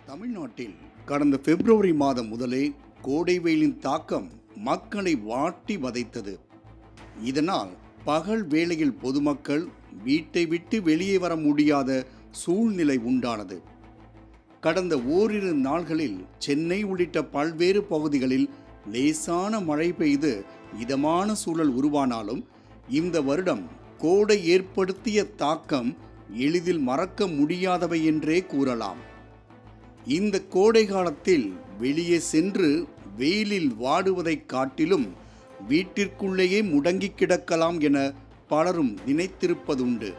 தமிழ்நாட்டில் கடந்த பிப்ரவரி மாதம் முதலே கோடை வெயிலின் தாக்கம் மக்களை வாட்டி வதைத்தது. இதனால் பகல் வேளையில் பொதுமக்கள் வீட்டை விட்டு வெளியே வர முடியாத சூழ்நிலை உண்டானது. கடந்த ஓரிரு நாள்களில் சென்னை உள்ளிட்ட பல்வேறு பகுதிகளில் லேசான மழை பெய்து இதமான சூழல் உருவானாலும் இந்த வருடம் கோடை ஏற்படுத்திய தாக்கம் எளிதில் மறக்க முடியாதவை என்றே கூறலாம். இந்த கோடை காலத்தில் வெளியே சென்று வெயிலில் வாடுவதைக் காட்டிலும் வீட்டிற்குள்ளேயே முடங்கி கிடக்கலாம் என பலரும் நினைத்திருப்பதுண்டு.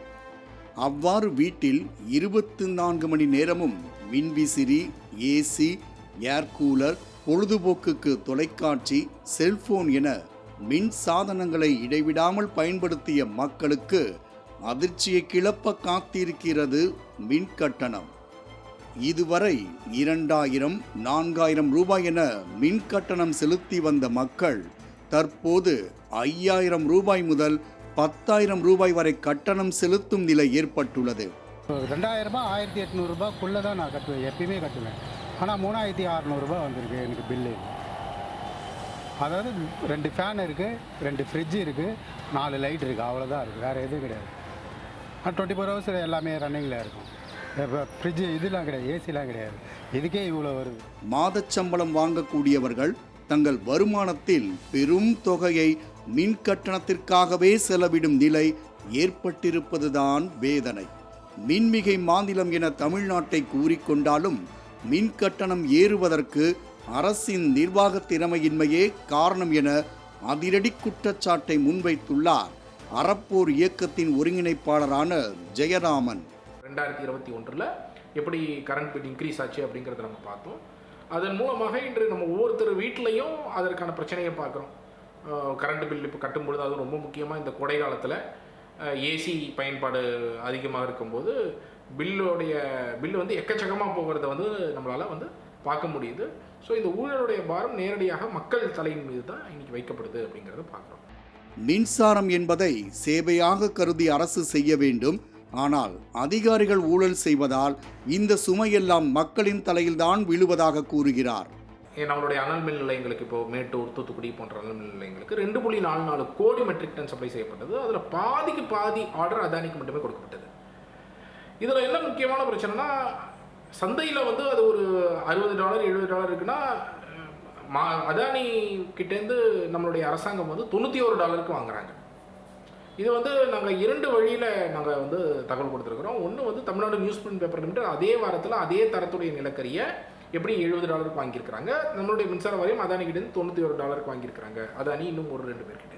அவ்வாறு வீட்டில் 24 மணி நேரமும் மின்விசிறி, ஏசி, ஏர் கூலர், பொழுதுபோக்குக்கு தொலைக்காட்சி, செல்போன் என மின் சாதனங்களை இடைவிடாமல் பயன்படுத்திய மக்களுக்கு அதிர்ச்சியை கிளப்ப காத்திருக்கிறது மின் கட்டணம். இதுவரை 2000, 4000 ரூபாய் என மின் கட்டணம் செலுத்தி வந்த மக்கள் தற்போது 5000 ரூபாய் முதல் 10,000 ரூபாய் வரை கட்டணம் செலுத்தும் நிலை ஏற்பட்டுள்ளது. 2000 ரூபாய் 1800 ரூபாய்க்குள்ளே தான் நான் கட்டுவேன், எப்பயுமே கட்டுவேன். ஆனால் 3600 ரூபாய் வந்திருக்கு எனக்கு பில்லு. அதாவது 2 ஃபேன் இருக்குது, 2 ஃப்ரிட்ஜ் இருக்குது, 4 லைட் இருக்குது, அவ்வளோதான் இருக்குது, வேறு எதுவும் கிடையாது. 24 ஹவர்ஸ் எல்லாமே ரன்னிங்கில் இருக்கும். இப்போ ஃப்ரிட்ஜு இதெல்லாம் கிடையாது, ஏசிலாம் கிடையாது. இதுக்கே இவ்வளோ வருது. மாதச்சம்பளம் வாங்கக்கூடியவர்கள் தங்கள் வருமானத்தில் பெரும் தொகையை மின் கட்டணத்திற்காகவே செலவிடும் நிலை ஏற்பட்டிருப்பதுதான் வேதனை. மின்மிகை மாநிலம் என தமிழ்நாட்டை கூறிக்கொண்டாலும் மின் கட்டணம் ஏறுவதற்கு அரசின் நிர்வாக திறமையின்மையே காரணம் என அதிரடி குற்றச்சாட்டை முன்வைத்துள்ளார் அறப்போர் இயக்கத்தின் ஒருங்கிணைப்பாளரான ஜெயராமன். 2021 எப்படி கரண்ட் பில் இன்க்ரீஸ் ஆச்சு அப்படிங்கிறத நம்ம பார்த்தோம். அதன் மூலமாக இன்று நம்ம ஒவ்வொருத்தர் வீட்லேயும் அதற்கான பிரச்சனையை பார்க்குறோம். கரண்ட் பில் இப்போ கட்டும்பொழுது அது ரொம்ப முக்கியமாக இந்த கோடை காலத்தில் ஏசி பயன்பாடு அதிகமாக இருக்கும்போது பில்லு வந்து எக்கச்சக்கமாக போகிறத வந்து நம்மளால் பார்க்க முடியுது. ஸோ இந்த ஊழலுடைய பாரம் நேரடியாக மக்கள் தலையின் மீது தான் இன்னைக்கு வைக்கப்படுது அப்படிங்கிறத பார்க்குறோம். மின்சாரம் என்பதை சேவையாக கருதி அரசு செய்ய வேண்டும். ஆனால் அதிகாரிகள் ஊழல் செய்வதால் இந்த சுமையெல்லாம் மக்களின் தலையில்தான் விழுவதாக கூறுகிறார். நம்மளுடைய அனல் மின் நிலையங்களுக்கு இப்போ மேட்டூர், தூத்துக்குடி போன்ற அனல் மின் நிலையங்களுக்கு 2.44 கோடி மெட்ரிக் டன் சப்ளை செய்யப்பட்டது. அதில் பாதிக்கு பாதி ஆர்டர் அதானிக்கு மட்டுமே கொடுக்கப்பட்டது. இதில் என்ன முக்கியமான பிரச்சனைனா, சந்தையில் அது ஒரு $60, $70 இருக்குன்னா அதானி கிட்டேருந்து நம்மளுடைய அரசாங்கம் $91 வாங்குறாங்க. இது நாங்கள் 2 வழியில் நாங்கள் தகவல் கொடுத்துருக்குறோம். ஒன்று Tamil Nadu news print paper limited அதே வாரத்தில் அதே தரத்துடைய நிலக்கரியை எப்படி $70 வாங்கியிருக்கிறாங்க. நம்மளுடைய மின்சார வாரியம் அதானி கிட்டேருந்து $91 வாங்கியிருக்கிறாங்க. அதானி இன்னும் 1-2 பேர்கிட்ட.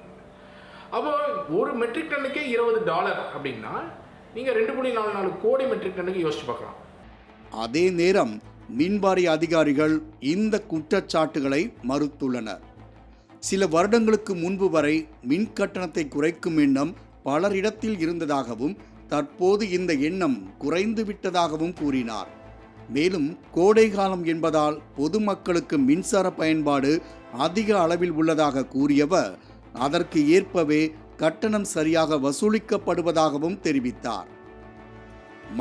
அப்போ ஒரு மெட்ரிக் டன்னுக்கே $20 அப்படின்னா நீங்கள் 2.44 கோடி மெட்ரிக் டன்னுக்கு யோசிச்சு பார்க்கலாம். அதே நேரம் மின்வாரிய அதிகாரிகள் இந்த குற்றச்சாட்டுகளை மறுத்துள்ளனர். சில வருடங்களுக்கு முன்பு வரை மின் கட்டணத்தை குறைக்கும் எண்ணம் பலரிடத்தில் இருந்ததாகவும் தற்போது இந்த எண்ணம் குறைந்து விட்டதாகவும் கூறினார். மேலும் கோடை காலம் என்பதால் பொதுமக்களுக்கு மின்சார பயன்பாடு அதிக அளவில் உள்ளதாக கூறியவர் அதற்கு ஏற்பவே கட்டணம் சரியாக வசூலிக்கப்படுவதாகவும் தெரிவித்தார்.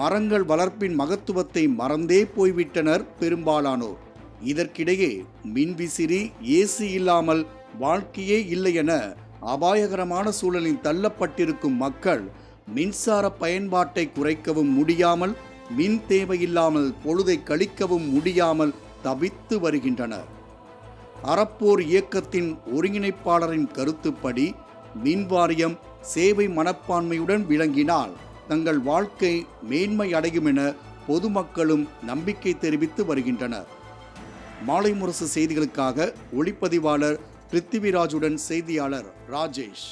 மரங்கள் வளர்ப்பின் மகத்துவத்தை மறந்தே போய்விட்டனர் பெரும்பாலானோர். இதற்கிடையே மின்விசிறி, ஏசி இல்லாமல் வாழ்க்கையே இல்லை என அபாயகரமான சூழலில் தள்ளப்பட்டிருக்கும் மக்கள் மின்சார பயன்பாட்டை குறைக்கவும் முடியாமல், மின் தேவையில்லாமல் பொழுதை கழிக்கவும் முடியாமல் தவித்து வருகின்றனர். அறப்போர் இயக்கத்தின் ஒருங்கிணைப்பாளரின் கருத்துப்படி மின்வாரியம் சேவை மனப்பான்மையுடன் விளங்கினால் தங்கள் வாழ்க்கை மேன்மை அடையும் என பொதுமக்களும் நம்பிக்கை தெரிவித்து வருகின்றனர். மாலை முரசு செய்திகளுக்காக ஒளிப்பதிவாளர் பிருத்திவிராஜுடன் செய்தியாளர் ராஜேஷ்.